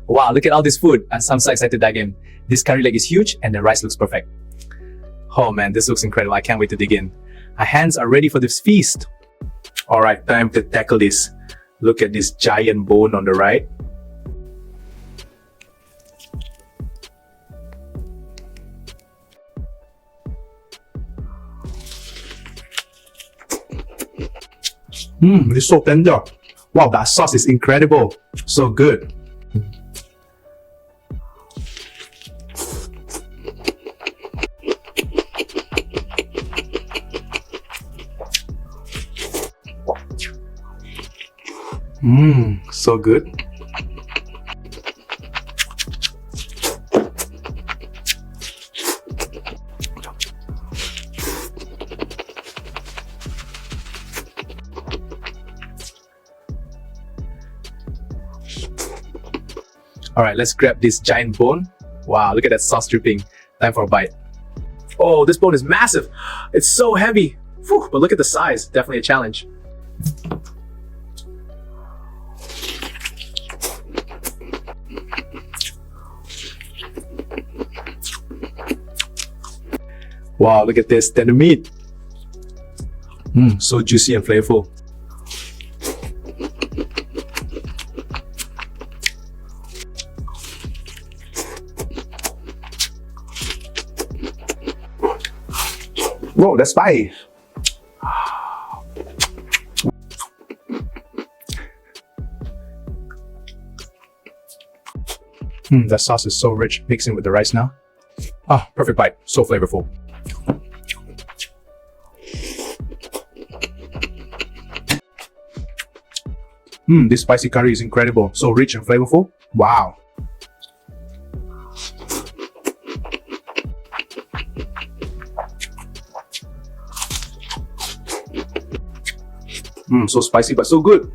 Wow, look at all this food. I'm so excited to dive in. This curry leg is huge and the rice looks perfect. Oh man, this looks incredible. I can't wait to dig in. Our hands are ready for this feast. All right, time to tackle this. Look at this giant bone on the right. It's so tender. Wow, that sauce is incredible. So good. So good. All right, let's grab this giant bone. Wow, look at that sauce dripping. Time for a bite. Oh, this bone is massive. It's so heavy. Whew, but look at the size. Definitely a challenge. Wow, look at this tender meat. So juicy and flavorful. Whoa, that's spicy. That sauce is so rich, mixing with the rice now. Ah, perfect bite, so flavorful. This spicy curry is incredible, so rich and flavorful. Wow. So spicy but so good.